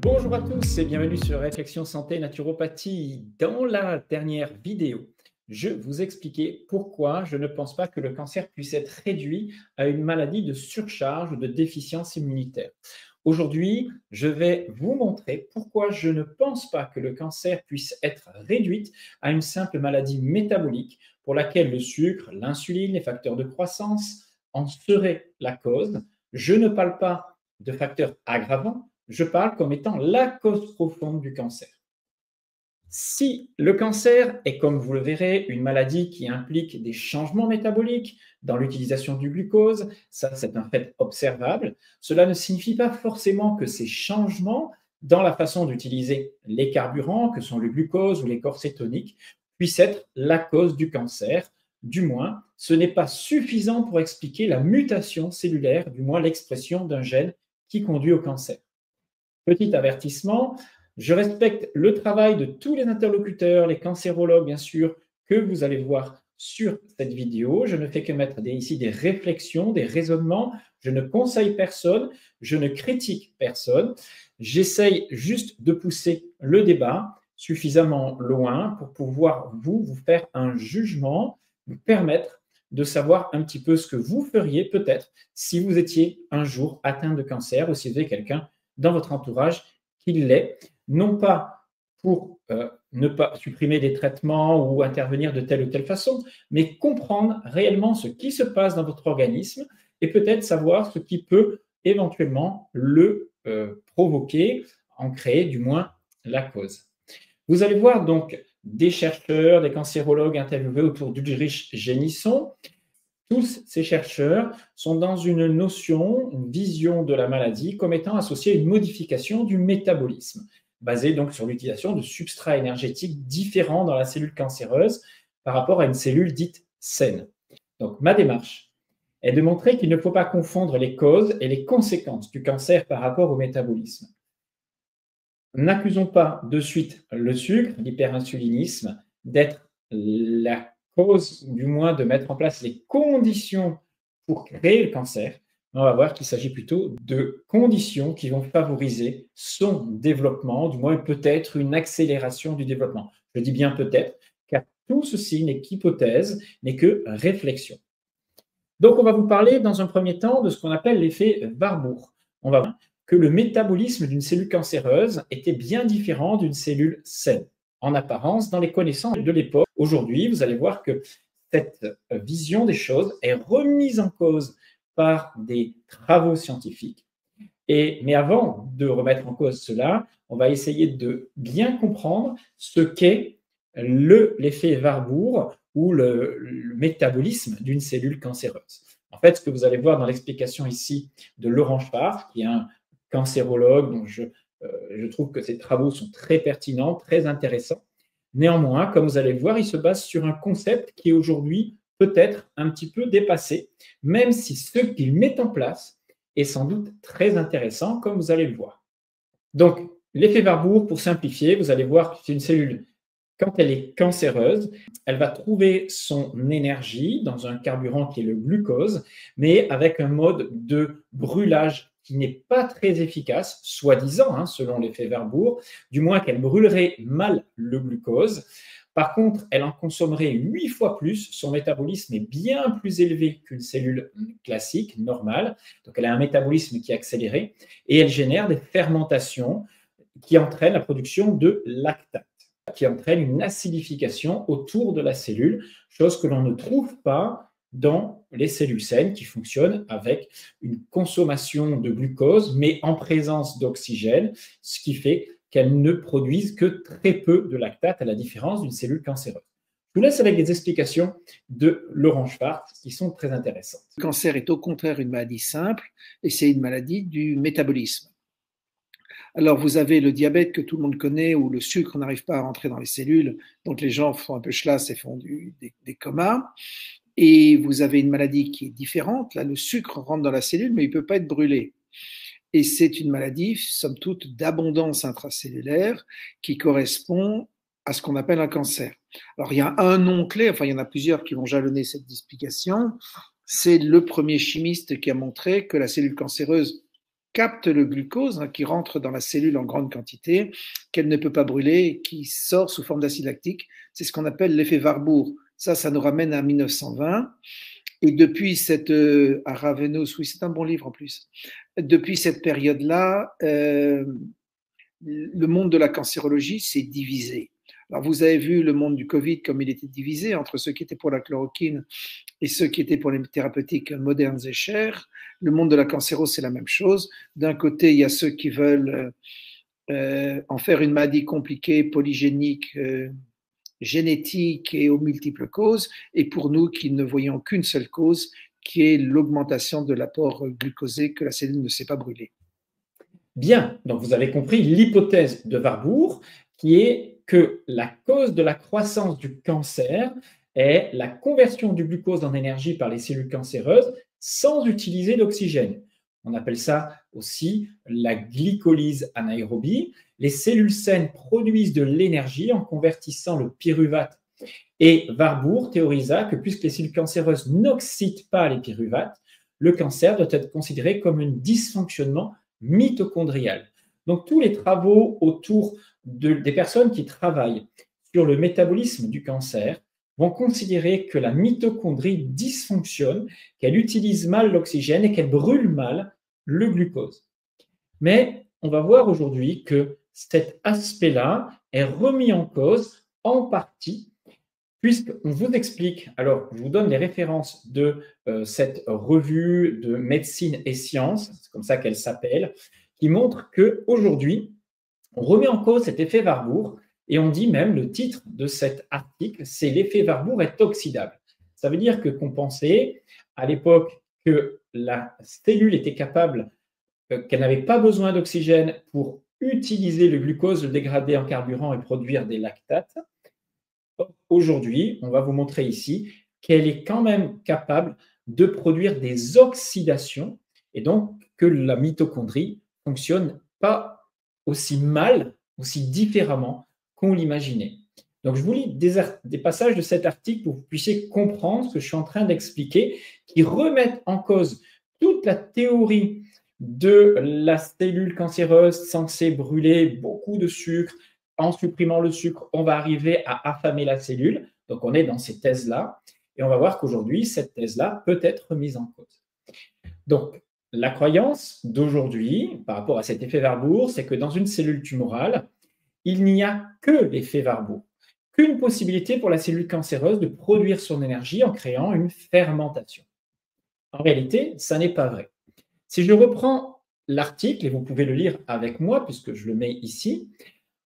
Bonjour à tous et bienvenue sur Réflexion Santé Naturopathie. Dans la dernière vidéo, je vous expliquais pourquoi je ne pense pas que le cancer puisse être réduit à une maladie de surcharge ou de déficience immunitaire. Aujourd'hui, je vais vous montrer pourquoi je ne pense pas que le cancer puisse être réduit à une simple maladie métabolique pour laquelle le sucre, l'insuline, les facteurs de croissance en seraient la cause. Je ne parle pas de facteurs aggravants. Je parle comme étant la cause profonde du cancer. Si le cancer est, comme vous le verrez, une maladie qui implique des changements métaboliques dans l'utilisation du glucose, ça c'est un fait observable, cela ne signifie pas forcément que ces changements dans la façon d'utiliser les carburants, que sont le glucose ou les corps cétoniques, puissent être la cause du cancer. Du moins, ce n'est pas suffisant pour expliquer la mutation cellulaire, du moins l'expression d'un gène qui conduit au cancer. Petit avertissement, je respecte le travail de tous les interlocuteurs, les cancérologues bien sûr, que vous allez voir sur cette vidéo. Je ne fais que mettre ici des réflexions, des raisonnements. Je ne conseille personne, je ne critique personne. J'essaye juste de pousser le débat suffisamment loin pour pouvoir vous faire un jugement, vous permettre de savoir un petit peu ce que vous feriez peut-être si vous étiez un jour atteint de cancer ou si vous avez quelqu'un dans votre entourage qui l'est, non pas pour ne pas supprimer des traitements ou intervenir de telle ou telle façon, mais comprendre réellement ce qui se passe dans votre organisme et peut-être savoir ce qui peut éventuellement le provoquer, en créer du moins la cause. Vous allez voir donc des chercheurs, des cancérologues interviewés autour d'Ulrich Génisson. Tous ces chercheurs sont dans une notion, une vision de la maladie comme étant associée à une modification du métabolisme, basée donc sur l'utilisation de substrats énergétiques différents dans la cellule cancéreuse par rapport à une cellule dite saine. Donc, ma démarche est de montrer qu'il ne faut pas confondre les causes et les conséquences du cancer par rapport au métabolisme. N'accusons pas de suite le sucre, l'hyperinsulinisme, d'être la cause, du moins de mettre en place les conditions pour créer le cancer. On va voir qu'il s'agit plutôt de conditions qui vont favoriser son développement, du moins peut-être une accélération du développement. Je dis bien peut-être, car tout ceci n'est qu'hypothèse, n'est que réflexion. Donc, on va vous parler dans un premier temps de ce qu'on appelle l'effet Warburg. On va voir que le métabolisme d'une cellule cancéreuse était bien différent d'une cellule saine, en apparence, dans les connaissances de l'époque. Aujourd'hui, vous allez voir que cette vision des choses est remise en cause par des travaux scientifiques. Mais avant de remettre en cause cela, on va essayer de bien comprendre ce qu'est l'effet Warburg ou le métabolisme d'une cellule cancéreuse. En fait, ce que vous allez voir dans l'explication ici de Laurent Schwartz, qui est un cancérologue dont je trouve que ses travaux sont très pertinents, très intéressants. Néanmoins, comme vous allez le voir, il se base sur un concept qui est aujourd'hui peut-être un petit peu dépassé, même si ce qu'il met en place est sans doute très intéressant, comme vous allez le voir. Donc, l'effet Warburg, pour simplifier, vous allez voir que c'est une cellule, quand elle est cancéreuse, elle va trouver son énergie dans un carburant qui est le glucose, mais avec un mode de brûlage qui n'est pas très efficace, soi-disant, selon l'effet Warburg, du moins qu'elle brûlerait mal le glucose. Par contre, elle en consommerait 8 fois plus, son métabolisme est bien plus élevé qu'une cellule classique, normale, donc elle a un métabolisme qui est accéléré, et elle génère des fermentations qui entraînent la production de lactate, qui entraîne une acidification autour de la cellule, chose que l'on ne trouve pas dans les cellules saines qui fonctionnent avec une consommation de glucose, mais en présence d'oxygène, ce qui fait qu'elles ne produisent que très peu de lactate, à la différence d'une cellule cancéreuse. Je vous laisse avec des explications de Laurent Schwartz qui sont très intéressantes. Le cancer est au contraire une maladie simple et c'est une maladie du métabolisme. Alors, vous avez le diabète que tout le monde connaît où le sucre n'arrive pas à rentrer dans les cellules, donc les gens font un peu chlasse et font des comas. Et vous avez une maladie qui est différente. Là, le sucre rentre dans la cellule, mais il ne peut pas être brûlé. Et c'est une maladie, somme toute, d'abondance intracellulaire qui correspond à ce qu'on appelle un cancer. Alors, il y a un nom clé, enfin, il y en a plusieurs qui vont jalonner cette explication. C'est le premier chimiste qui a montré que la cellule cancéreuse capte le glucose qui rentre dans la cellule en grande quantité, qu'elle ne peut pas brûler et qui sort sous forme d'acide lactique. C'est ce qu'on appelle l'effet Warburg. Ça nous ramène à 1920. Et depuis cette Aravenos, oui, c'est un bon livre en plus. Depuis cette période-là, le monde de la cancérologie s'est divisé. Alors, vous avez vu le monde du Covid comme il était divisé entre ceux qui étaient pour la chloroquine et ceux qui étaient pour les thérapeutiques modernes et chères. Le monde de la cancéro, c'est la même chose. D'un côté, il y a ceux qui veulent en faire une maladie compliquée, polygénique, génétique et aux multiples causes. Et pour nous qui ne voyons qu'une seule cause, qui est l'augmentation de l'apport glucosé que la cellule ne sait pas brûler. Bien, donc vous avez compris l'hypothèse de Warburg, qui est que la cause de la croissance du cancer est la conversion du glucose en énergie par les cellules cancéreuses sans utiliser d'oxygène. On appelle ça aussi la glycolyse anaérobie. Les cellules saines produisent de l'énergie en convertissant le pyruvate. Et Warburg théorisa que puisque les cellules cancéreuses n'oxydent pas les pyruvates, le cancer doit être considéré comme un dysfonctionnement mitochondrial. Donc tous les travaux autour des personnes qui travaillent sur le métabolisme du cancer vont considérer que la mitochondrie dysfonctionne, qu'elle utilise mal l'oxygène et qu'elle brûle mal le glucose. Mais on va voir aujourd'hui que cet aspect-là est remis en cause en partie, puisqu'on vous explique, alors je vous donne les références de cette revue de médecine et sciences, c'est comme ça qu'elle s'appelle, qui montre qu'aujourd'hui, on remet en cause cet effet Warburg et on dit même, le titre de cet article, c'est l'effet Warburg est oxydable. Ça veut dire qu'on pensait à l'époque que la cellule était capable, qu'elle n'avait pas besoin d'oxygène pour utiliser le glucose, le dégrader en carburant et produire des lactates. Aujourd'hui, on va vous montrer ici qu'elle est quand même capable de produire des oxydations et donc que la mitochondrie ne fonctionne pas aussi mal, aussi différemment qu'on l'imaginait. Donc, je vous lis des passages de cet article pour que vous puissiez comprendre ce que je suis en train d'expliquer, qui remettent en cause toute la théorie de la cellule cancéreuse censée brûler beaucoup de sucre. En supprimant le sucre, on va arriver à affamer la cellule. Donc, on est dans ces thèses-là. Et on va voir qu'aujourd'hui, cette thèse-là peut être remise en cause. Donc, la croyance d'aujourd'hui, par rapport à cet effet Warburg, c'est que dans une cellule tumorale, il n'y a que l'effet Warburg, qu'une possibilité pour la cellule cancéreuse de produire son énergie en créant une fermentation. En réalité, ça n'est pas vrai. Si je reprends l'article, et vous pouvez le lire avec moi puisque je le mets ici,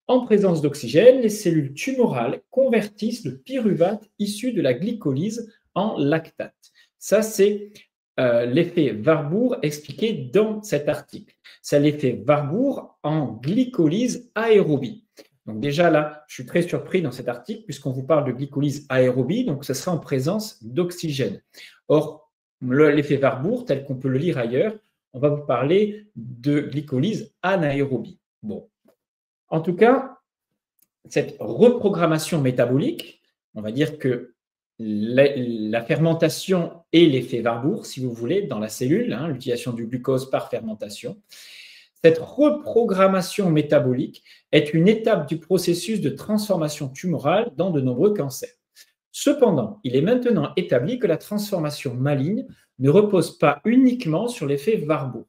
en présence d'oxygène, les cellules tumorales convertissent le pyruvate issu de la glycolyse en lactate. Ça, c'est l'effet Warburg expliqué dans cet article. C'est l'effet Warburg en glycolyse aérobie. Donc déjà là, je suis très surpris dans cet article puisqu'on vous parle de glycolyse aérobie, donc ce sera en présence d'oxygène. Or, l'effet Warburg, tel qu'on peut le lire ailleurs, on va vous parler de glycolyse anaérobie. Bon. En tout cas, cette reprogrammation métabolique, on va dire que la fermentation est l'effet Warburg, si vous voulez, dans la cellule, l'utilisation du glucose par fermentation. Cette reprogrammation métabolique est une étape du processus de transformation tumorale dans de nombreux cancers. Cependant, il est maintenant établi que la transformation maligne ne repose pas uniquement sur l'effet Warburg.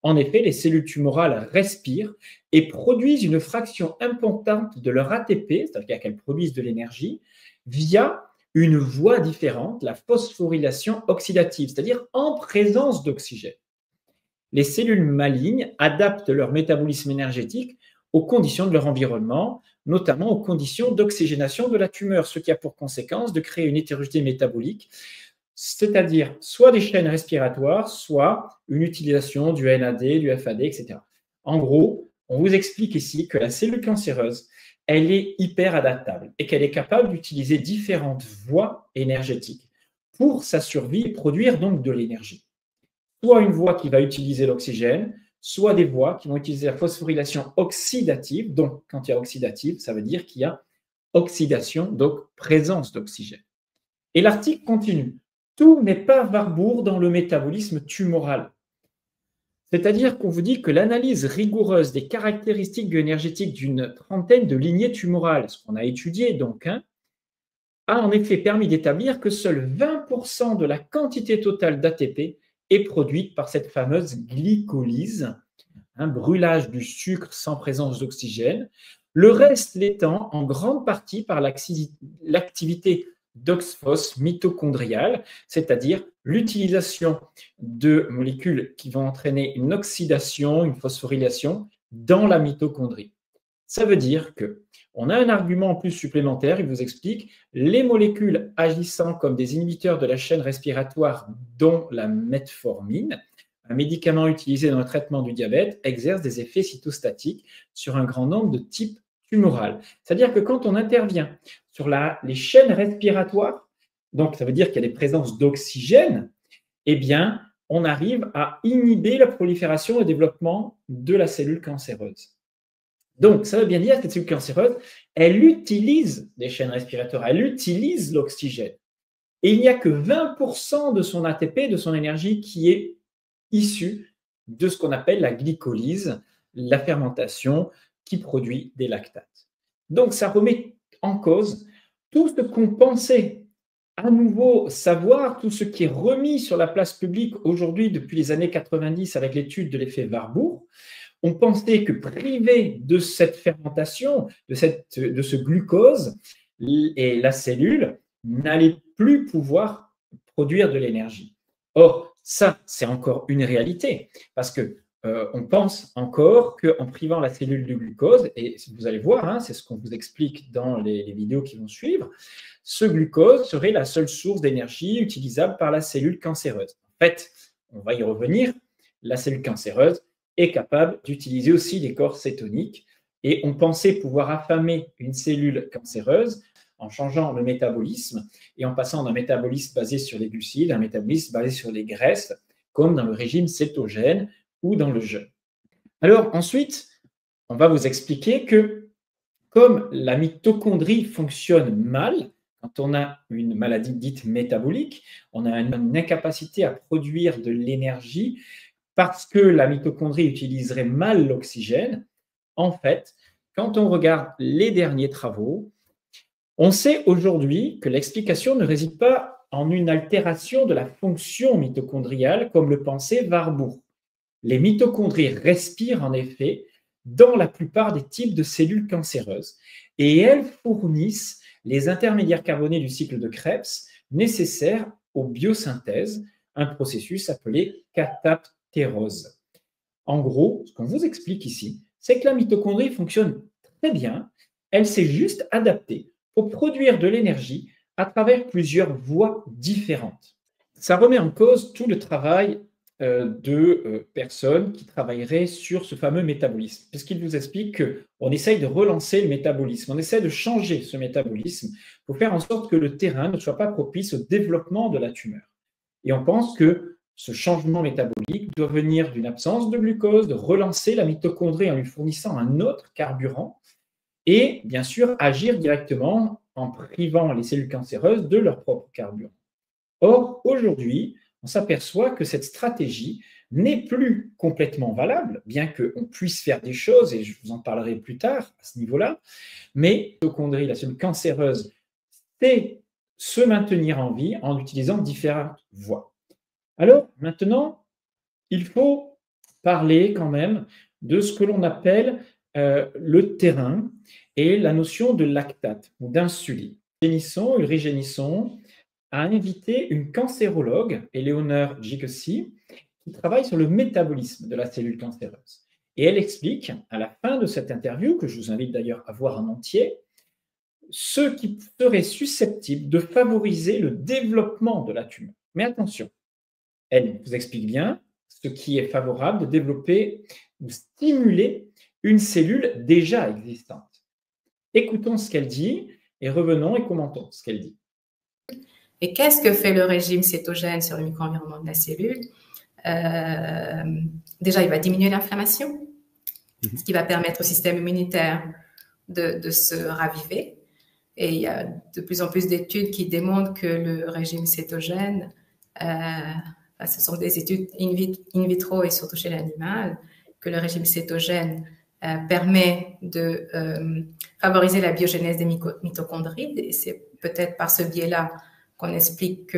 En effet, les cellules tumorales respirent et produisent une fraction importante de leur ATP, c'est-à-dire qu'elles produisent de l'énergie, via une voie différente, la phosphorylation oxydative, c'est-à-dire en présence d'oxygène. Les cellules malignes adaptent leur métabolisme énergétique aux conditions de leur environnement, notamment aux conditions d'oxygénation de la tumeur, ce qui a pour conséquence de créer une hétérogénéité métabolique, c'est-à-dire soit des chaînes respiratoires, soit une utilisation du NAD, du FAD, etc. En gros, on vous explique ici que la cellule cancéreuse, elle est hyper adaptable et qu'elle est capable d'utiliser différentes voies énergétiques pour sa survie et produire donc de l'énergie. Soit une voie qui va utiliser l'oxygène, soit des voies qui vont utiliser la phosphorylation oxydative. Donc, quand il y a oxydative, ça veut dire qu'il y a oxydation, donc présence d'oxygène. Et l'article continue. Tout n'est pas Warburg dans le métabolisme tumoral. C'est-à-dire qu'on vous dit que l'analyse rigoureuse des caractéristiques bioénergétiques d'une trentaine de lignées tumorales, ce qu'on a étudié donc, a en effet permis d'établir que seuls 20% de la quantité totale d'ATP est produite par cette fameuse glycolyse, un brûlage du sucre sans présence d'oxygène, le reste l'étant en grande partie par l'activité d'oxphos mitochondriale, c'est-à-dire l'utilisation de molécules qui vont entraîner une oxydation, une phosphorylation dans la mitochondrie. Ça veut dire que on a un argument en plus supplémentaire, il vous explique, les molécules agissant comme des inhibiteurs de la chaîne respiratoire, dont la metformine, un médicament utilisé dans le traitement du diabète, exerce des effets cytostatiques sur un grand nombre de types tumoraux. C'est-à-dire que quand on intervient sur les chaînes respiratoires, donc ça veut dire qu'il y a des présences d'oxygène, eh bien, on arrive à inhiber la prolifération et le développement de la cellule cancéreuse. Donc, ça veut bien dire que cette cellule cancéreuse, elle utilise les chaînes respiratoires, elle utilise l'oxygène. Et il n'y a que 20% de son ATP, de son énergie, qui est issue de ce qu'on appelle la glycolyse, la fermentation qui produit des lactates. Donc, ça remet en cause tout ce qu'on pensait à nouveau savoir, tout ce qui est remis sur la place publique aujourd'hui depuis les années 90 avec l'étude de l'effet Warburg. On pensait que privé de cette fermentation, de ce glucose, et la cellule n'allait plus pouvoir produire de l'énergie. Or, ça, c'est encore une réalité, parce que on pense encore qu'en privant la cellule du glucose, et vous allez voir, c'est ce qu'on vous explique dans les vidéos qui vont suivre, ce glucose serait la seule source d'énergie utilisable par la cellule cancéreuse. En fait, on va y revenir, la cellule cancéreuse est capable d'utiliser aussi des corps cétoniques. Et on pensait pouvoir affamer une cellule cancéreuse en changeant le métabolisme et en passant d'un métabolisme basé sur les glucides à un métabolisme basé sur les graisses, comme dans le régime cétogène ou dans le jeûne. Alors ensuite, on va vous expliquer que comme la mitochondrie fonctionne mal, quand on a une maladie dite métabolique, on a une incapacité à produire de l'énergie, parce que la mitochondrie utiliserait mal l'oxygène, en fait, quand on regarde les derniers travaux, on sait aujourd'hui que l'explication ne réside pas en une altération de la fonction mitochondriale comme le pensait Warburg. Les mitochondries respirent en effet dans la plupart des types de cellules cancéreuses et elles fournissent les intermédiaires carbonés du cycle de Krebs nécessaires aux biosynthèses, un processus appelé cataptérose. En gros, ce qu'on vous explique ici, c'est que la mitochondrie fonctionne très bien, elle s'est juste adaptée pour produire de l'énergie à travers plusieurs voies différentes. Ça remet en cause tout le travail de personnes qui travailleraient sur ce fameux métabolisme, puisqu'il vous explique qu'on essaye de relancer le métabolisme, on essaie de changer ce métabolisme pour faire en sorte que le terrain ne soit pas propice au développement de la tumeur. Et on pense que ce changement métabolique doit venir d'une absence de glucose, de relancer la mitochondrie en lui fournissant un autre carburant et bien sûr agir directement en privant les cellules cancéreuses de leur propre carburant. Or, aujourd'hui, on s'aperçoit que cette stratégie n'est plus complètement valable, bien qu'on puisse faire des choses, et je vous en parlerai plus tard à ce niveau-là, mais la mitochondrie, la cellule cancéreuse, sait se maintenir en vie en utilisant différentes voies. Alors, maintenant, il faut parler quand même de ce que l'on appelle le terrain et la notion de lactate ou d'insuline. Ulrich Génisson a invité une cancérologue, Eleonore Jigossi, qui travaille sur le métabolisme de la cellule cancéreuse. Et elle explique, à la fin de cette interview, que je vous invite d'ailleurs à voir en entier, ce qui serait susceptible de favoriser le développement de la tumeur. Mais attention, elle vous explique bien ce qui est favorable de développer ou stimuler une cellule déjà existante. Écoutons ce qu'elle dit et revenons et commentons ce qu'elle dit. Et qu'est-ce que fait le régime cétogène sur le micro-environnement de la cellule? Déjà, il va diminuer l'inflammation, ce qui va permettre au système immunitaire de se raviver. Et il y a de plus en plus d'études qui démontrent que le régime cétogène ce sont des études in vitro et surtout chez l'animal, que le régime cétogène permet de favoriser la biogénèse des mitochondries. Et c'est peut-être par ce biais-là qu'on explique que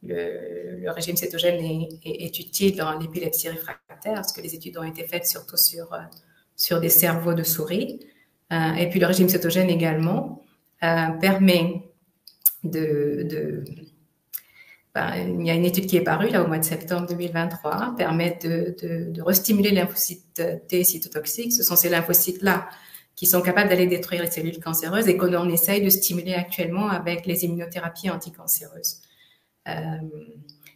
le régime cétogène est utile dans l'épilepsie réfractaire, parce que les études ont été faites surtout sur des cerveaux de souris. Et puis le régime cétogène également permet il y a une étude qui est parue là, au mois de septembre 2023, permet de restimuler les lymphocytes T cytotoxiques. Ce sont ces lymphocytes-là qui sont capables d'aller détruire les cellules cancéreuses et qu'on essaye de stimuler actuellement avec les immunothérapies anticancéreuses.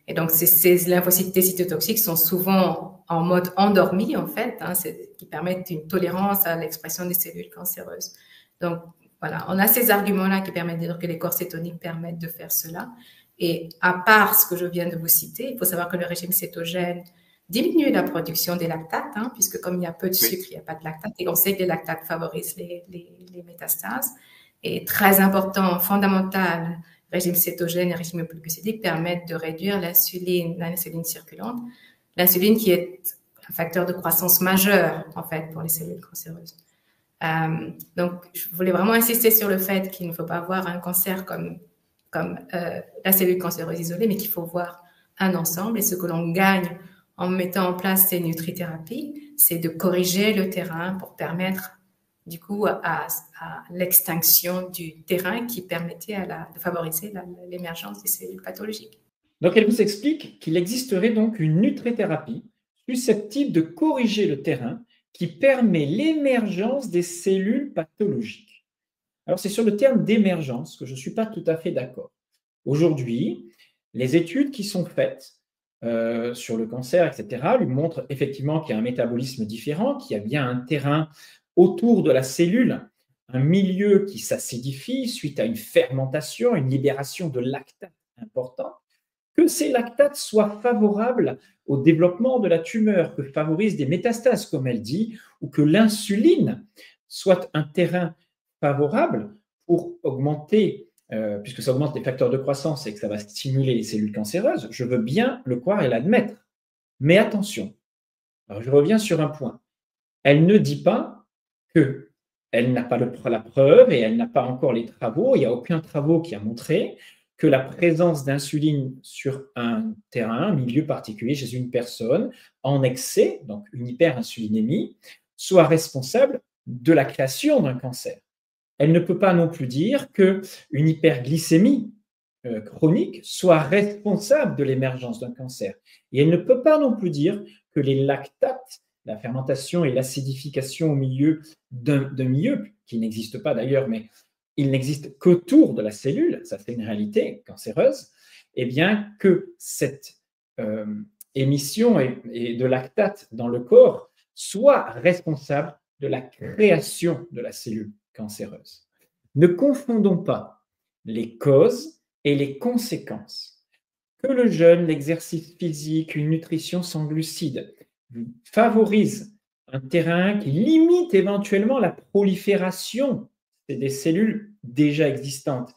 Et donc, ces lymphocytes T cytotoxiques sont souvent en mode endormi, en fait, qui permettent une tolérance à l'expression des cellules cancéreuses. Donc, voilà, on a ces arguments-là qui permettent de dire que les corps cétoniques permettent de faire cela. Et à part ce que je viens de vous citer, il faut savoir que le régime cétogène diminue la production des lactates, puisque comme il y a peu de sucre, il n'y a pas de lactate, et on sait que les lactates favorisent les métastases. Et très important, fondamental, régime cétogène et régime hypoglycémique permettent de réduire l'insuline circulante, l'insuline qui est un facteur de croissance majeur, en fait, pour les cellules cancéreuses. Donc, je voulais vraiment insister sur le fait qu'il ne faut pas voir un cancer comme la cellule cancéreuse isolée, mais qu'il faut voir un ensemble. Et ce que l'on gagne en mettant en place ces nutrithérapies, c'est de corriger le terrain pour permettre du coup à l'extinction du terrain qui permettait de favoriser l'émergence des cellules pathologiques. Donc, elle vous explique qu'il existerait donc une nutrithérapie susceptible de corriger le terrain qui permet l'émergence des cellules pathologiques. Alors, c'est sur le terme d'émergence que je ne suis pas tout à fait d'accord. Aujourd'hui, les études qui sont faites sur le cancer, etc., lui montrent effectivement qu'il y a un métabolisme différent, qu'il y a bien un terrain autour de la cellule, un milieu qui s'acidifie suite à une fermentation, une libération de lactates importants, que ces lactates soient favorables au développement de la tumeur, que favorisent des métastases, comme elle dit, ou que l'insuline soit un terrain favorable pour augmenter, puisque ça augmente les facteurs de croissance et que ça va stimuler les cellules cancéreuses, je veux bien le croire et l'admettre. Mais attention, alors je reviens sur un point. Elle ne dit pas qu'elle n'a pas la preuve et elle n'a pas encore les travaux, il n'y a aucun travaux qui a montré que la présence d'insuline sur un terrain, un milieu particulier chez une personne en excès, donc une hyperinsulinémie, soit responsable de la création d'un cancer. Elle ne peut pas non plus dire qu'une hyperglycémie chronique soit responsable de l'émergence d'un cancer. Et elle ne peut pas non plus dire que les lactates, la fermentation et l'acidification au milieu d'un milieu, qui n'existe pas d'ailleurs, mais il n'existe qu'autour de la cellule, ça c'est une réalité cancéreuse, et bien que cette émission de lactate dans le corps soit responsable de la création de la cellule cancéreuse. Ne confondons pas les causes et les conséquences. Que le jeûne, l'exercice physique, une nutrition sans glucides favorise un terrain qui limite éventuellement la prolifération des cellules déjà existantes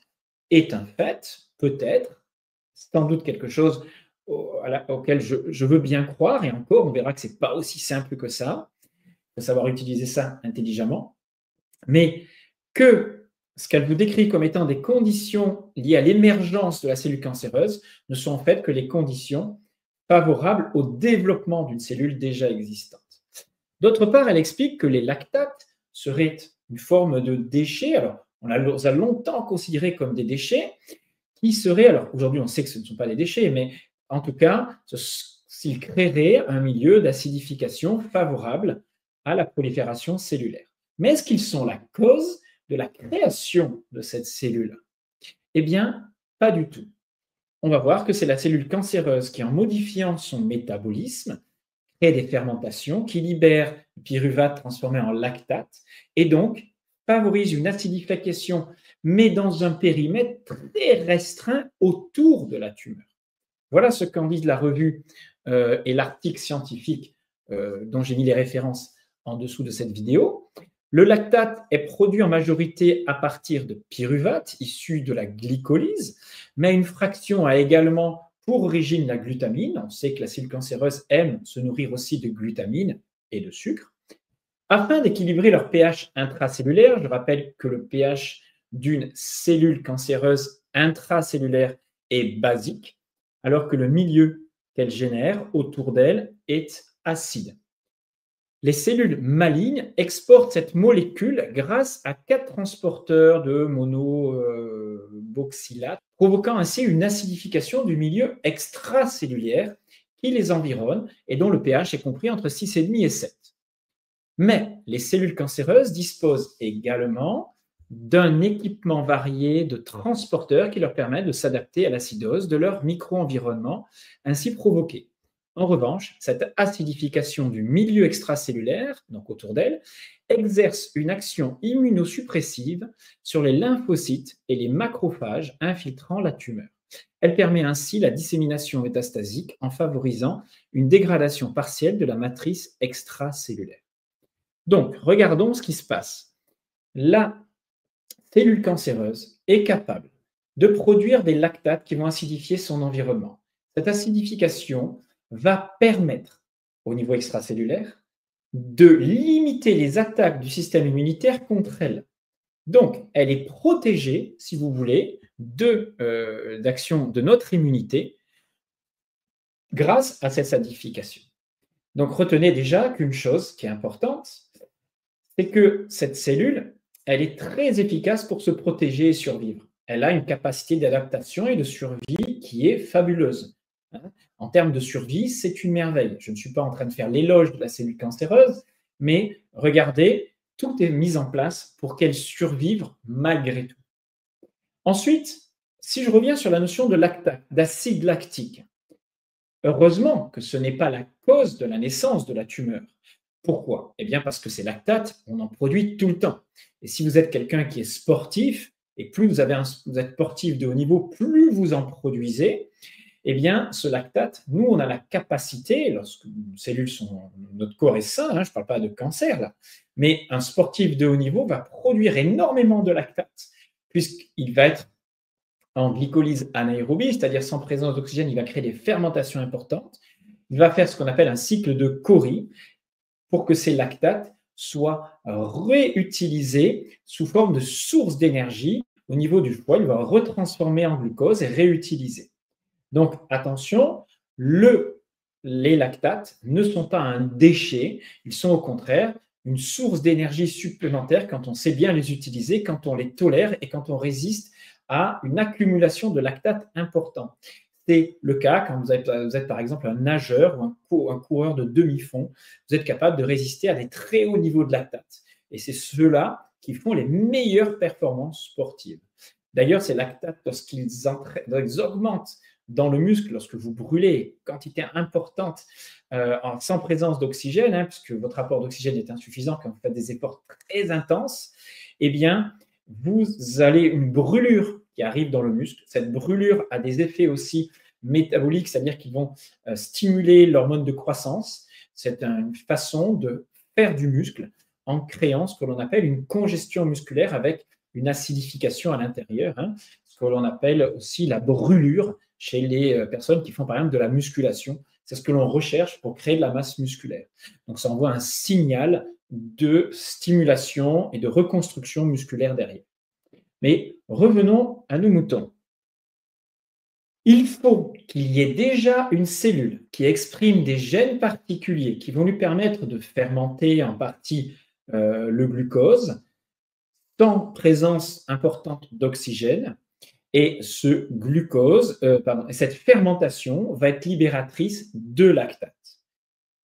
est un fait, peut-être, sans doute quelque chose auquel je veux bien croire, et encore, on verra que ce n'est pas aussi simple que ça. Il faut savoir utiliser ça intelligemment, mais que ce qu'elle vous décrit comme étant des conditions liées à l'émergence de la cellule cancéreuse ne sont en fait que les conditions favorables au développement d'une cellule déjà existante. D'autre part, elle explique que les lactates seraient une forme de déchets, alors on les a longtemps considérés comme des déchets, qui seraient, alors aujourd'hui on sait que ce ne sont pas des déchets, mais en tout cas, s'ils créeraient un milieu d'acidification favorable à la prolifération cellulaire. Mais est-ce qu'ils sont la cause de la création de cette cellule? Eh bien, pas du tout. On va voir que c'est la cellule cancéreuse qui, en modifiant son métabolisme, crée des fermentations qui libèrent le pyruvate transformé en lactate et donc favorise une acidification, mais dans un périmètre très restreint autour de la tumeur. Voilà ce qu'en dit la revue et l'article scientifique dont j'ai mis les références en dessous de cette vidéo. Le lactate est produit en majorité à partir de pyruvate issu de la glycolyse, mais une fraction a également pour origine la glutamine. On sait que la cellule cancéreuse aime se nourrir aussi de glutamine et de sucre. Afin d'équilibrer leur pH intracellulaire, je rappelle que le pH d'une cellule cancéreuse intracellulaire est basique, alors que le milieu qu'elle génère autour d'elle est acide. Les cellules malignes exportent cette molécule grâce à 4 transporteurs de monoboxylate, provoquant ainsi une acidification du milieu extracellulaire qui les environne et dont le pH est compris entre 6,5 et 7. Mais les cellules cancéreuses disposent également d'un équipement varié de transporteurs qui leur permettent de s'adapter à l'acidose de leur micro-environnement ainsi provoqué. En revanche, cette acidification du milieu extracellulaire, donc autour d'elle, exerce une action immunosuppressive sur les lymphocytes et les macrophages infiltrant la tumeur. Elle permet ainsi la dissémination métastasique en favorisant une dégradation partielle de la matrice extracellulaire. Donc, regardons ce qui se passe. La cellule cancéreuse est capable de produire des lactates qui vont acidifier son environnement. Cette acidification va permettre, au niveau extracellulaire, de limiter les attaques du système immunitaire contre elle. Donc, elle est protégée, si vous voulez, d'action de notre immunité grâce à cette acidification. Donc, retenez déjà qu'une chose qui est importante, c'est que cette cellule, elle est très efficace pour se protéger et survivre. Elle a une capacité d'adaptation et de survie qui est fabuleuse. En termes de survie, c'est une merveille. Je ne suis pas en train de faire l'éloge de la cellule cancéreuse, mais regardez, tout est mis en place pour qu'elle survive malgré tout. Ensuite, si je reviens sur la notion de lactate, d'acide lactique, heureusement que ce n'est pas la cause de la naissance de la tumeur. Pourquoi? Eh bien parce que ces lactates, on en produit tout le temps. Et si vous êtes quelqu'un qui est sportif, et plus vous êtes sportif de haut niveau, plus vous en produisez, eh bien ce lactate, nous on a la capacité, lorsque nos cellules notre corps est sain, je ne parle pas de cancer là, mais un sportif de haut niveau va produire énormément de lactate, puisqu'il va être en glycolyse anaérobie, c'est-à-dire sans présence d'oxygène, il va créer des fermentations importantes, il va faire ce qu'on appelle un cycle de Cori, pour que ces lactates soient réutilisés sous forme de source d'énergie au niveau du foie. Il va retransformer en glucose et réutiliser. Donc, attention, les lactates ne sont pas un déchet, ils sont au contraire une source d'énergie supplémentaire quand on sait bien les utiliser, quand on les tolère et quand on résiste à une accumulation de lactates important. C'est le cas quand vous êtes par exemple un nageur ou un coureur de demi-fond. Vous êtes capable de résister à des très hauts niveaux de lactate. Et c'est ceux-là qui font les meilleures performances sportives. D'ailleurs, ces lactates, lorsqu'ils augmentent dans le muscle, lorsque vous brûlez quantité importante sans présence d'oxygène, puisque votre apport d'oxygène est insuffisant quand vous faites des efforts très intenses, eh bien, vous avez une brûlure qui arrive dans le muscle. Cette brûlure a des effets aussi métaboliques, c'est-à-dire qu'ils vont stimuler l'hormone de croissance. C'est une façon de faire du muscle en créant ce que l'on appelle une congestion musculaire avec une acidification à l'intérieur, ce que l'on appelle aussi la brûlure chez les personnes qui font par exemple de la musculation. C'est ce que l'on recherche pour créer de la masse musculaire. Donc ça envoie un signal de stimulation et de reconstruction musculaire derrière. Mais revenons à nos moutons. Il faut qu'il y ait déjà une cellule qui exprime des gènes particuliers qui vont lui permettre de fermenter en partie le glucose sans présence importante d'oxygène. Et ce glucose, cette fermentation va être libératrice de lactate.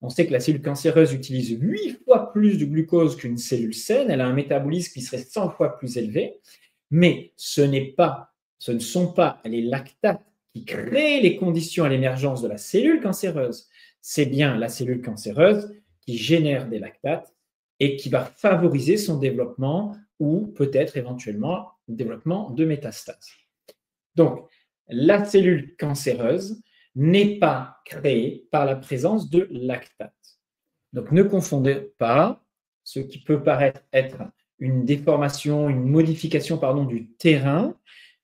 On sait que la cellule cancéreuse utilise 8 fois plus de glucose qu'une cellule saine. Elle a un métabolisme qui serait 100 fois plus élevé. Mais ce ne sont pas les lactates qui créent les conditions à l'émergence de la cellule cancéreuse. C'est bien la cellule cancéreuse qui génère des lactates et qui va favoriser son développement ou peut-être éventuellement le développement de métastases. Donc, la cellule cancéreuse n'est pas créée par la présence de lactates. Donc, ne confondez pas ce qui peut paraître être une déformation, une modification du terrain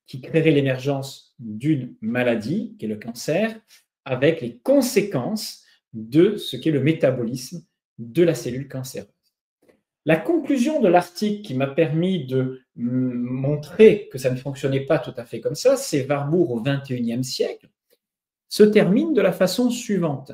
qui créerait l'émergence d'une maladie, qui est le cancer, avec les conséquences de ce qu'est le métabolisme de la cellule cancéreuse. La conclusion de l'article qui m'a permis de montrer que ça ne fonctionnait pas tout à fait comme ça, c'est Warburg au XXIe siècle, se termine de la façon suivante.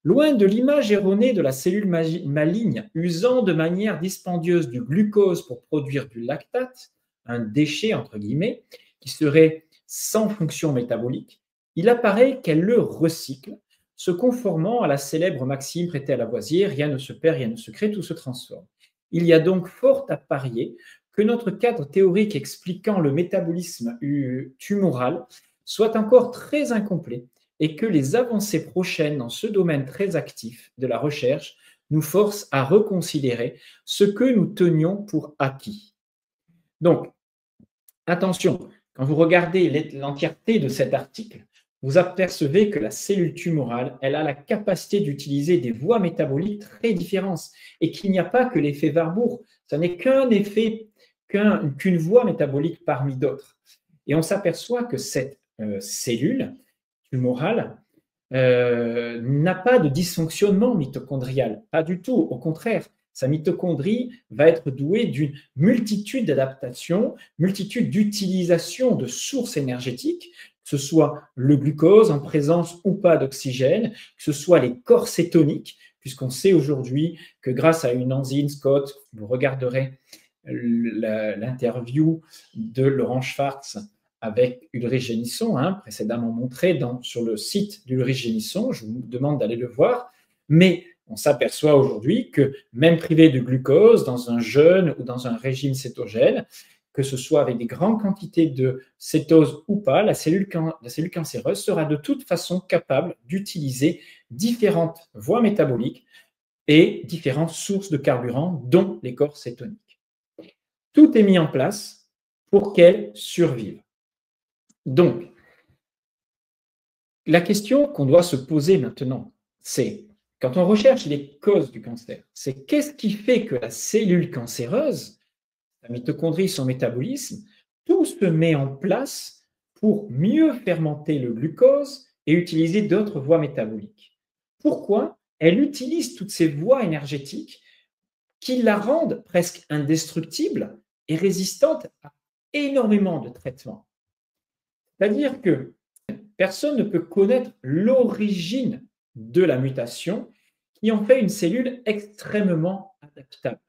Loin de l'image erronée de la cellule maligne usant de manière dispendieuse du glucose pour produire du lactate, un déchet entre guillemets, qui serait sans fonction métabolique, il apparaît qu'elle le recycle, se conformant à la célèbre maxime prêtée à Lavoisier, rien ne se perd, rien ne se crée, tout se transforme. Il y a donc fort à parier que notre cadre théorique expliquant le métabolisme tumoral soit encore très incomplet et que les avancées prochaines dans ce domaine très actif de la recherche nous forcent à reconsidérer ce que nous tenions pour acquis. Donc, attention, quand vous regardez l'entièreté de cet article, vous apercevez que la cellule tumorale, elle a la capacité d'utiliser des voies métaboliques très différentes et qu'il n'y a pas que l'effet Warburg. Ce n'est qu'un effet, qu'une voie métabolique parmi d'autres. Et on s'aperçoit que cette cellule tumorale n'a pas de dysfonctionnement mitochondrial, pas du tout, au contraire. Sa mitochondrie va être douée d'une multitude d'adaptations, multitude d'utilisations de sources énergétiques, que ce soit le glucose en présence ou pas d'oxygène, que ce soit les corps cétoniques, puisqu'on sait aujourd'hui que grâce à une enzyme, Scott, vous regarderez l'interview de Laurent Schwartz avec Ulrich Génisson, précédemment montré sur le site d'Ulrich Génisson, je vous demande d'aller le voir, mais on s'aperçoit aujourd'hui que même privé de glucose, dans un jeûne ou dans un régime cétogène, que ce soit avec des grandes quantités de cétose ou pas, la cellule cancéreuse sera de toute façon capable d'utiliser différentes voies métaboliques et différentes sources de carburant, dont les corps cétoniques. Tout est mis en place pour qu'elle survive. Donc, la question qu'on doit se poser maintenant, c'est, quand on recherche les causes du cancer, c'est qu'est-ce qui fait que la cellule cancéreuse, la mitochondrie, son métabolisme, tout se met en place pour mieux fermenter le glucose et utiliser d'autres voies métaboliques. Pourquoi elle utilise toutes ces voies énergétiques qui la rendent presque indestructible et résistante à énormément de traitements? C'est-à-dire que personne ne peut connaître l'origine de la mutation qui en fait une cellule extrêmement adaptable,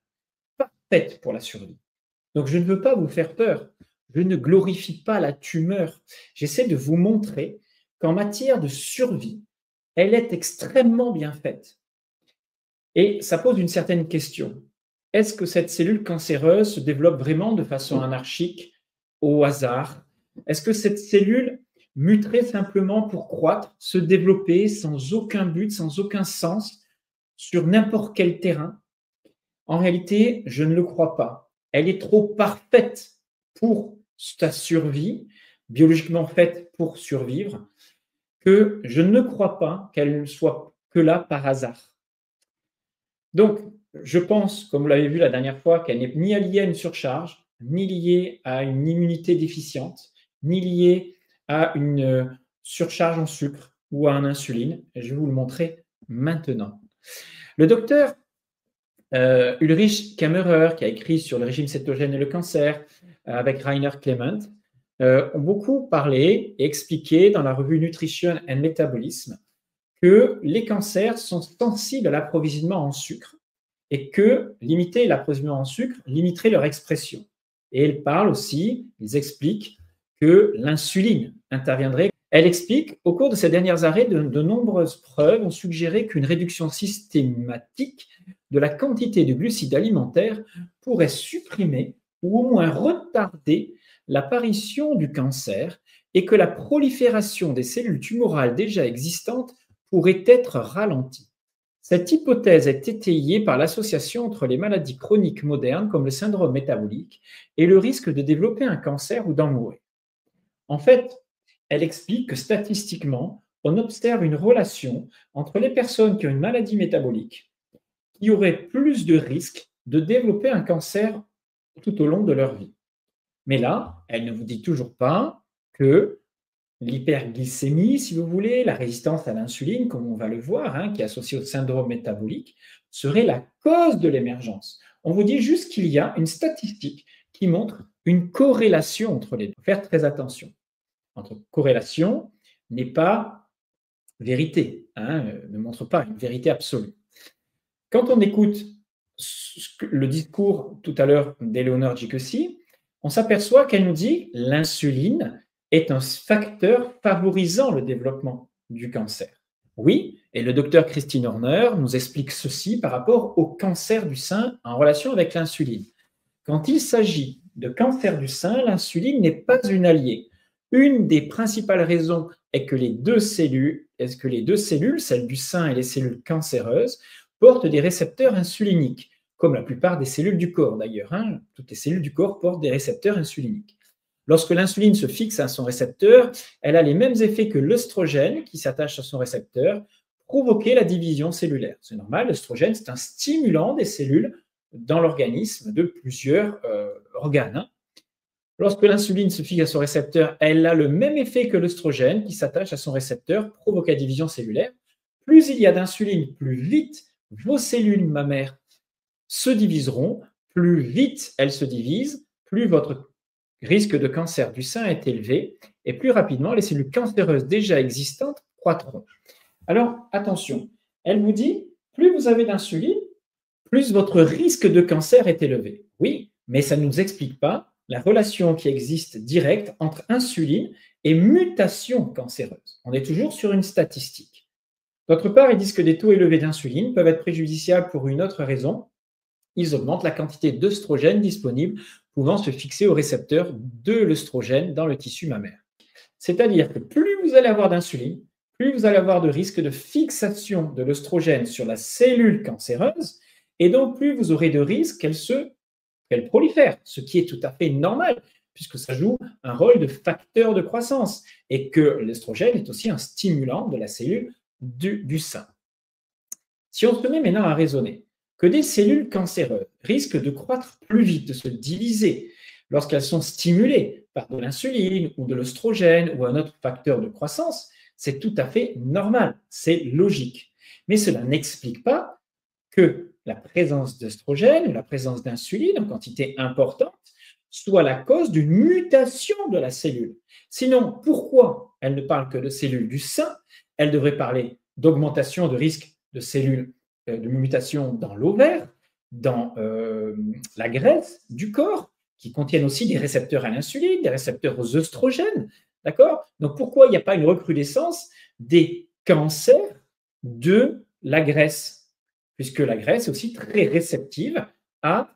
parfaite pour la survie. Donc, je ne veux pas vous faire peur. Je ne glorifie pas la tumeur. J'essaie de vous montrer qu'en matière de survie, elle est extrêmement bien faite. Et ça pose une certaine question. Est-ce que cette cellule cancéreuse se développe vraiment de façon anarchique, au hasard? Est-ce que cette cellule muterait simplement pour croître, se développer sans aucun but, sans aucun sens, sur n'importe quel terrain? En réalité, je ne le crois pas. Elle est trop parfaite pour sa survie, biologiquement faite pour survivre, que je ne crois pas qu'elle ne soit que là par hasard. Donc, je pense, comme vous l'avez vu la dernière fois, qu'elle n'est ni liée à une surcharge, ni liée à une immunité déficiente, ni liée à une surcharge en sucre ou à une insuline. Et je vais vous le montrer maintenant. Le docteur Ulrich Kammerer, qui a écrit sur le régime cétogène et le cancer, avec Rainer Clement, ont beaucoup parlé et expliqué dans la revue Nutrition and Metabolism que les cancers sont sensibles à l'approvisionnement en sucre et que limiter l'approvisionnement en sucre limiterait leur expression. Et ils parlent aussi, ils expliquent que l'insuline interviendrait. Elle explique, au cours de ces dernières années, de nombreuses preuves ont suggéré qu'une réduction systématique de la quantité de glucides alimentaires pourrait supprimer ou au moins retarder l'apparition du cancer et que la prolifération des cellules tumorales déjà existantes pourrait être ralentie. Cette hypothèse est étayée par l'association entre les maladies chroniques modernes comme le syndrome métabolique et le risque de développer un cancer ou d'en mourir. En fait, elle explique que statistiquement, on observe une relation entre les personnes qui ont une maladie métabolique qui auraient plus de risques de développer un cancer tout au long de leur vie. Mais là, elle ne vous dit toujours pas que l'hyperglycémie, si vous voulez, la résistance à l'insuline, comme on va le voir, hein, qui est associée au syndrome métabolique, serait la cause de l'émergence. On vous dit juste qu'il y a une statistique qui montre une corrélation entre les deux. Faire très attention. Entre corrélation n'est pas vérité, hein, ne montre pas une vérité absolue. Quand on écoute le discours tout à l'heure d'Eleonore Gicossi, on s'aperçoit qu'elle nous dit l'insuline est un facteur favorisant le développement du cancer. Oui, et le docteur Christine Horner nous explique ceci par rapport au cancer du sein en relation avec l'insuline. Quand il s'agit de cancer du sein, l'insuline n'est pas une alliée. Une des principales raisons est que les deux cellules, celles du sein et les cellules cancéreuses, portent des récepteurs insuliniques, comme la plupart des cellules du corps d'ailleurs. Hein. Toutes les cellules du corps portent des récepteurs insuliniques. Lorsque l'insuline se fixe à son récepteur, elle a les mêmes effets que l'œstrogène qui s'attache à son récepteur, provoquer la division cellulaire. C'est normal, l'œstrogène, c'est un stimulant des cellules dans l'organisme de plusieurs organes. Lorsque l'insuline se fixe à son récepteur, elle a le même effet que l'œstrogène qui s'attache à son récepteur, provoque la division cellulaire. Plus il y a d'insuline, plus vite vos cellules mammaires se diviseront, plus vite elles se divisent, plus votre risque de cancer du sein est élevé et plus rapidement les cellules cancéreuses déjà existantes croîtront. Alors, attention, elle vous dit, plus vous avez d'insuline, plus votre risque de cancer est élevé. Oui, mais ça ne nous explique pas la relation qui existe directe entre insuline et mutation cancéreuse. On est toujours sur une statistique. D'autre part, ils disent que des taux élevés d'insuline peuvent être préjudiciables pour une autre raison. Ils augmentent la quantité d'œstrogène disponible pouvant se fixer au récepteur de l'œstrogène dans le tissu mammaire. C'est-à-dire que plus vous allez avoir d'insuline, plus vous allez avoir de risque de fixation de l'œstrogène sur la cellule cancéreuse, et donc plus vous aurez de risque qu'elle prolifère, ce qui est tout à fait normal, puisque ça joue un rôle de facteur de croissance, et que l'œstrogène est aussi un stimulant de la cellule du sein. Si on se met maintenant à raisonner que des cellules cancéreuses risquent de croître plus vite, de se diviser, lorsqu'elles sont stimulées par de l'insuline ou de l'œstrogène ou un autre facteur de croissance, c'est tout à fait normal, c'est logique. Mais cela n'explique pas que la présence d'œstrogène ou la présence d'insuline en quantité importante soit la cause d'une mutation de la cellule. Sinon, pourquoi elle ne parle que de cellules du sein? Elle devrait parler d'augmentation de risque de cellules de mutation dans l'ovaire, dans la graisse du corps, qui contiennent aussi des récepteurs à l'insuline, des récepteurs aux œstrogènes. D'accord? Donc, pourquoi il n'y a pas une recrudescence des cancers de la graisse? Puisque la graisse est aussi très réceptive à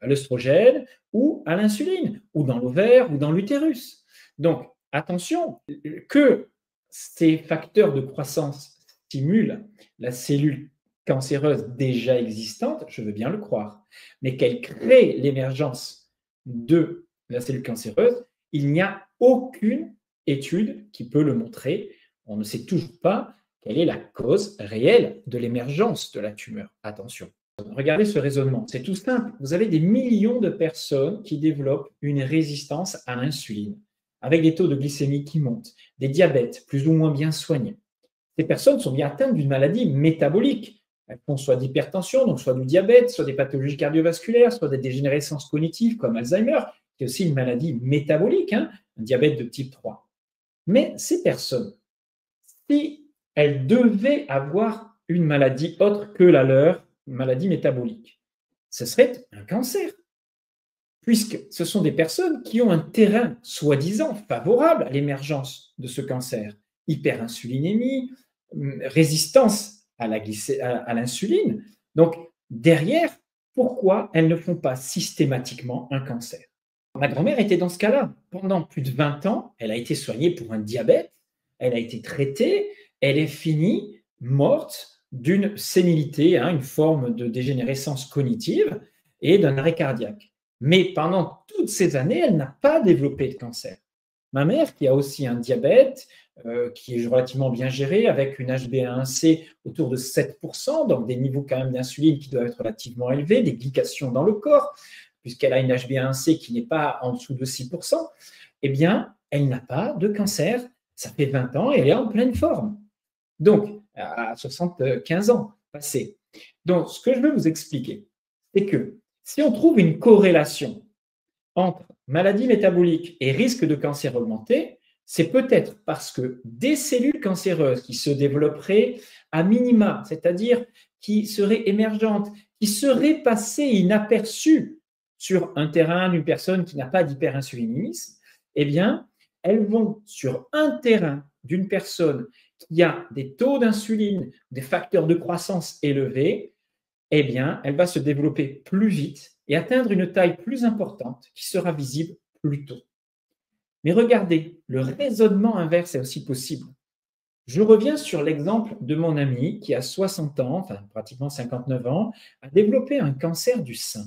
l'œstrogène ou à l'insuline, ou dans l'ovaire ou dans l'utérus. Donc, attention, que ces facteurs de croissance stimulent la cellule cancéreuse déjà existante, je veux bien le croire, mais qu'elle crée l'émergence de la cellule cancéreuse, il n'y a aucune étude qui peut le montrer. On ne sait toujours pas quelle est la cause réelle de l'émergence de la tumeur. Attention. Regardez ce raisonnement, c'est tout simple. Vous avez des millions de personnes qui développent une résistance à l'insuline, avec des taux de glycémie qui montent, des diabètes plus ou moins bien soignés. Ces personnes sont bien atteintes d'une maladie métabolique. Elles font soit d'hypertension, donc soit du diabète, soit des pathologies cardiovasculaires, soit des dégénérescences cognitives comme Alzheimer, qui est aussi une maladie métabolique, un diabète de type 3. Mais ces personnes, si elles devaient avoir une maladie autre que la leur, une maladie métabolique, ce serait un cancer, puisque ce sont des personnes qui ont un terrain soi-disant favorable à l'émergence de ce cancer. Hyperinsulinémie, résistance à l'insuline. Donc, derrière, pourquoi elles ne font pas systématiquement un cancer? Ma grand-mère était dans ce cas-là. Pendant plus de 20 ans, elle a été soignée pour un diabète, elle a été traitée, elle est finie, morte d'une sénilité, une forme de dégénérescence cognitive et d'un arrêt cardiaque. Mais pendant toutes ces années, elle n'a pas développé de cancer. Ma mère, qui a aussi un diabète, qui est relativement bien géré, avec une HbA1c autour de 7%, donc des niveaux quand même d'insuline qui doivent être relativement élevés, des glycations dans le corps, puisqu'elle a une HbA1c qui n'est pas en dessous de 6%. eh bien, elle n'a pas de cancer. Ça fait 20 ans et elle est en pleine forme. Donc, à 75 ans passés. Donc, ce que je veux vous expliquer, c'est que si on trouve une corrélation entre maladie métabolique et risque de cancer augmenté, c'est peut-être parce que des cellules cancéreuses qui se développeraient à minima, c'est-à-dire qui seraient émergentes, qui seraient passées inaperçues sur un terrain d'une personne qui n'a pas d'hyperinsulinisme, eh bien, elles vont sur un terrain d'une personne qui a des taux d'insuline, des facteurs de croissance élevés, eh bien, elle va se développer plus vite et atteindre une taille plus importante qui sera visible plus tôt. Mais regardez, le raisonnement inverse est aussi possible. Je reviens sur l'exemple de mon amie qui a 60 ans, enfin pratiquement 59 ans, a développé un cancer du sein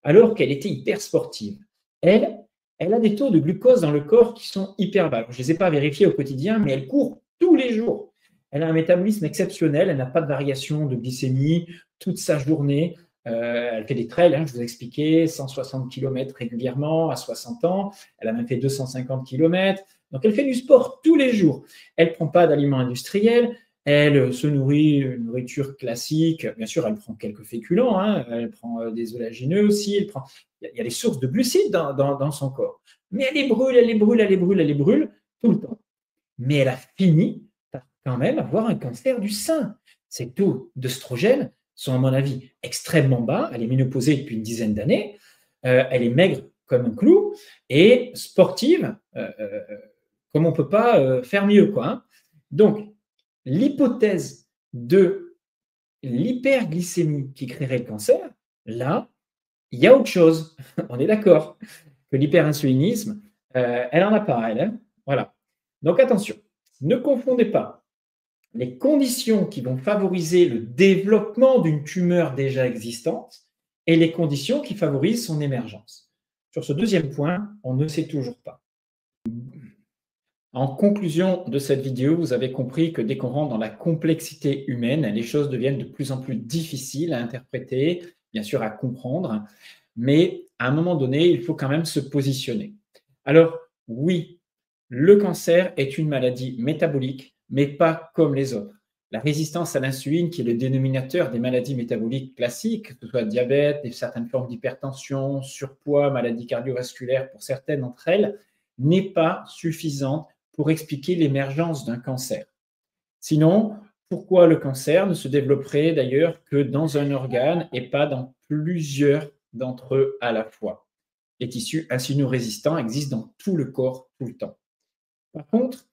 alors qu'elle était hyper sportive. Elle a des taux de glucose dans le corps qui sont hyper bas. Je ne les ai pas vérifiés au quotidien, mais elle court tous les jours. Elle a un métabolisme exceptionnel, elle n'a pas de variation de glycémie toute sa journée. Elle fait des trails, je vous ai expliqué, 160 km régulièrement à 60 ans. Elle a même fait 250 km. Donc, elle fait du sport tous les jours. Elle ne prend pas d'aliments industriels. Elle se nourrit une nourriture classique. Bien sûr, elle prend quelques féculents. Elle prend des oléagineux aussi. Il y a des sources de glucides dans son corps. Mais elle les brûle, elle les brûle, elle les brûle, elle les brûle tout le temps. Mais elle a fini par quand même avoir un cancer du sein. Ses taux d'œstrogène sont, à mon avis, extrêmement bas. Elle est ménopausée depuis une dizaine d'années. Elle est maigre comme un clou et sportive comme on ne peut pas faire mieux, quoi. Donc, l'hypothèse de l'hyperglycémie qui créerait le cancer, là, il y a autre chose. On est d'accord que l'hyperinsulinisme, elle n'en a pas, elle. Voilà. Donc, attention, ne confondez pas les conditions qui vont favoriser le développement d'une tumeur déjà existante et les conditions qui favorisent son émergence. Sur ce deuxième point, on ne sait toujours pas. En conclusion de cette vidéo, vous avez compris que dès qu'on rentre dans la complexité humaine, les choses deviennent de plus en plus difficiles à interpréter, bien sûr à comprendre, mais à un moment donné, il faut quand même se positionner. Alors oui, le cancer est une maladie métabolique, mais pas comme les autres. La résistance à l'insuline, qui est le dénominateur des maladies métaboliques classiques, que ce soit diabète, certaines formes d'hypertension, surpoids, maladies cardiovasculaires pour certaines d'entre elles, n'est pas suffisante pour expliquer l'émergence d'un cancer. Sinon, pourquoi le cancer ne se développerait d'ailleurs que dans un organe et pas dans plusieurs d'entre eux à la fois? Les tissus insulino-résistants existent dans tout le corps tout le temps. Par contre,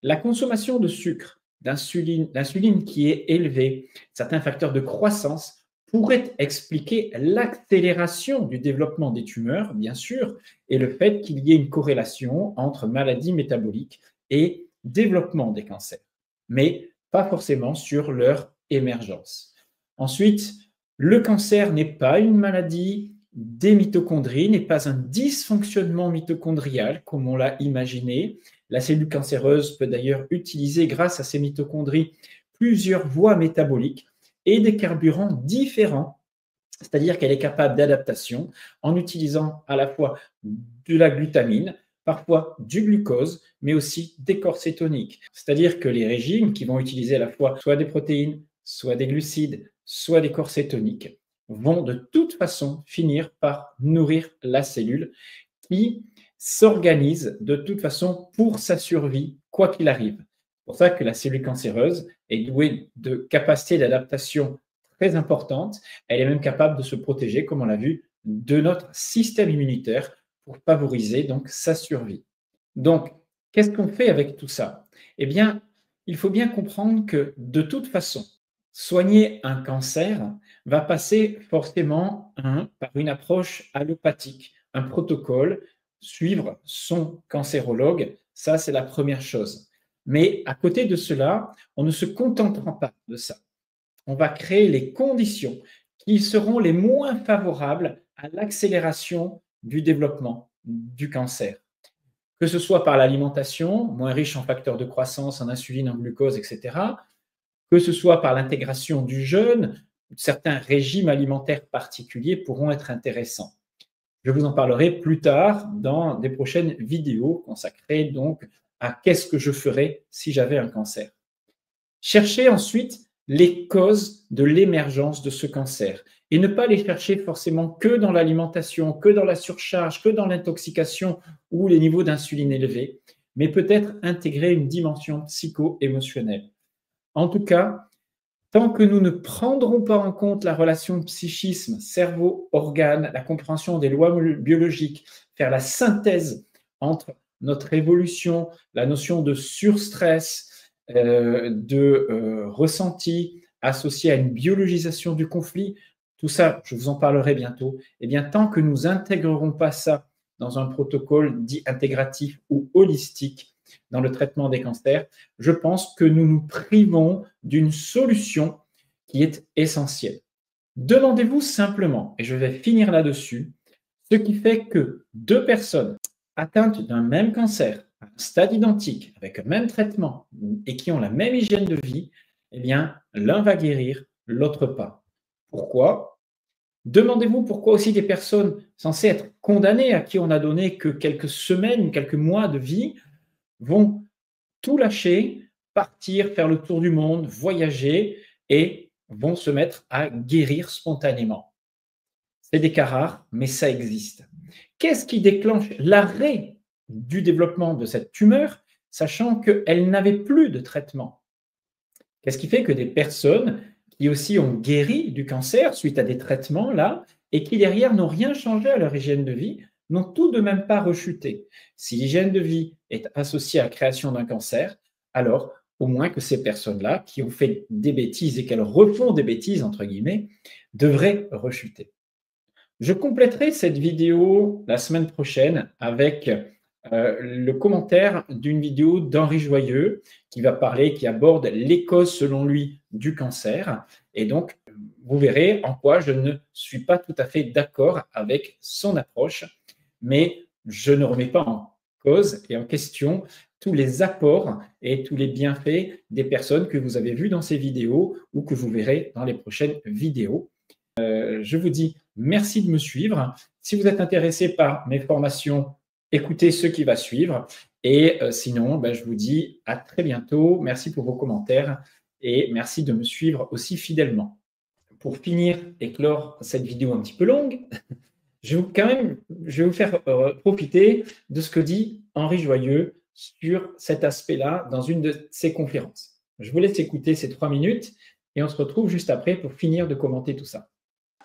la consommation de sucre, d'insuline qui est élevée, certains facteurs de croissance pourraient expliquer l'accélération du développement des tumeurs, bien sûr, et le fait qu'il y ait une corrélation entre maladie métabolique et développement des cancers, mais pas forcément sur leur émergence. Ensuite, le cancer n'est pas une maladie des mitochondries, n'est pas un dysfonctionnement mitochondrial comme on l'a imaginé. La cellule cancéreuse peut d'ailleurs utiliser, grâce à ses mitochondries, plusieurs voies métaboliques et des carburants différents, c'est-à-dire qu'elle est capable d'adaptation en utilisant à la fois de la glutamine, parfois du glucose, mais aussi des corps cétoniques. C'est-à-dire que les régimes qui vont utiliser à la fois soit des protéines, soit des glucides, soit des corps cétoniques, vont de toute façon finir par nourrir la cellule qui s'organise de toute façon pour sa survie, quoi qu'il arrive. C'est pour ça que la cellule cancéreuse est douée de capacités d'adaptation très importantes. Elle est même capable de se protéger, comme on l'a vu, de notre système immunitaire pour favoriser donc sa survie. Donc, qu'est-ce qu'on fait avec tout ça? Eh bien, il faut bien comprendre que de toute façon, soigner un cancer va passer forcément par une approche allopathique, un protocole, suivre son cancérologue, ça c'est la première chose. Mais à côté de cela, on ne se contentera pas de ça. On va créer les conditions qui seront les moins favorables à l'accélération du développement du cancer. Que ce soit par l'alimentation, moins riche en facteurs de croissance, en insuline, en glucose, etc., que ce soit par l'intégration du jeûne, certains régimes alimentaires particuliers pourront être intéressants. Je vous en parlerai plus tard dans des prochaines vidéos consacrées donc à qu'est-ce que je ferais si j'avais un cancer. Cherchez ensuite les causes de l'émergence de ce cancer et ne pas les chercher forcément que dans l'alimentation, que dans la surcharge, que dans l'intoxication ou les niveaux d'insuline élevés, mais peut-être intégrer une dimension psycho-émotionnelle. En tout cas, tant que nous ne prendrons pas en compte la relation psychisme, cerveau, organe, la compréhension des lois biologiques, faire la synthèse entre notre évolution, la notion de surstress, de ressenti associé à une biologisation du conflit, tout ça, je vous en parlerai bientôt. Eh bien, tant que nous n'intégrerons pas ça dans un protocole dit intégratif ou holistique dans le traitement des cancers, je pense que nous nous privons d'une solution qui est essentielle. Demandez-vous simplement, et je vais finir là-dessus, ce qui fait que deux personnes atteintes d'un même cancer, à un stade identique, avec un même traitement et qui ont la même hygiène de vie, eh bien, l'un va guérir, l'autre pas. Pourquoi? Demandez-vous pourquoi aussi des personnes censées être condamnées, à qui on n'a donné que quelques semaines, quelques mois de vie, vont tout lâcher, partir, faire le tour du monde, voyager et vont se mettre à guérir spontanément. C'est des cas rares, mais ça existe. Qu'est-ce qui déclenche l'arrêt du développement de cette tumeur, sachant qu'elle n'avait plus de traitement? Qu'est-ce qui fait que des personnes qui aussi ont guéri du cancer suite à des traitements là, et qui derrière n'ont rien changé à leur hygiène de vie, n'ont tout de même pas rechuté? Si l'hygiène de vie est associée à la création d'un cancer, alors au moins que ces personnes-là, qui ont fait des bêtises et qu'elles refont des bêtises, entre guillemets, devraient rechuter. Je compléterai cette vidéo la semaine prochaine avec le commentaire d'une vidéo d'Henri Joyeux qui va parler, qui aborde les causes selon lui du cancer. Et donc, vous verrez en quoi je ne suis pas tout à fait d'accord avec son approche, mais je ne remets pas en cause et en question tous les apports et tous les bienfaits des personnes que vous avez vues dans ces vidéos ou que vous verrez dans les prochaines vidéos. Je vous dis merci de me suivre. Si vous êtes intéressé par mes formations, écoutez ce qui va suivre. Et sinon, je vous dis à très bientôt. Merci pour vos commentaires et merci de me suivre aussi fidèlement. Pour finir et clore cette vidéo un petit peu longue, je vais vous faire profiter de ce que dit Henri Joyeux sur cet aspect-là dans une de ses conférences. Je vous laisse écouter ces 3 minutes et on se retrouve juste après pour finir de commenter tout ça.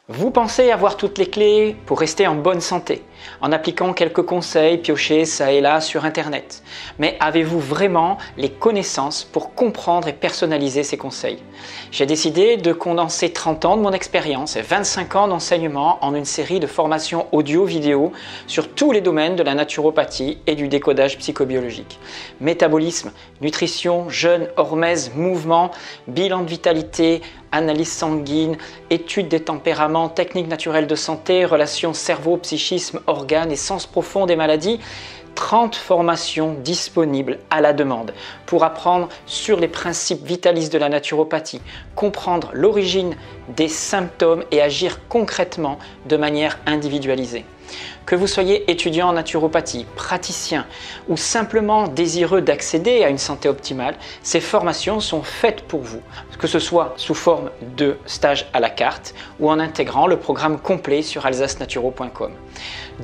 Vous pensez avoir toutes les clés pour rester en bonne santé, en appliquant quelques conseils piochés ça et là sur Internet. Mais avez-vous vraiment les connaissances pour comprendre et personnaliser ces conseils? J'ai décidé de condenser 30 ans de mon expérience et 25 ans d'enseignement en une série de formations audio-vidéo sur tous les domaines de la naturopathie et du décodage psychobiologique. Métabolisme, nutrition, jeûne, hormèse, mouvement, bilan de vitalité, analyse sanguine, étude des tempéraments, techniques naturelles de santé, relations cerveau, psychisme, organes et sens profond des maladies. 30 formations disponibles à la demande pour apprendre sur les principes vitalistes de la naturopathie, comprendre l'origine des symptômes et agir concrètement de manière individualisée. Que vous soyez étudiant en naturopathie, praticien ou simplement désireux d'accéder à une santé optimale, ces formations sont faites pour vous, que ce soit sous forme de stage à la carte ou en intégrant le programme complet sur alsacenaturo.com.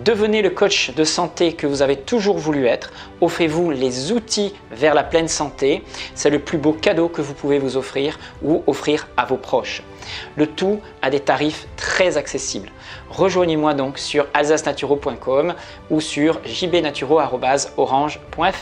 Devenez le coach de santé que vous avez toujours voulu être, offrez-vous les outils vers la pleine santé, c'est le plus beau cadeau que vous pouvez vous offrir ou offrir à vos proches. Le tout à des tarifs très accessibles. Rejoignez-moi donc sur alsacenaturo.com ou sur jbnaturo@orange.fr.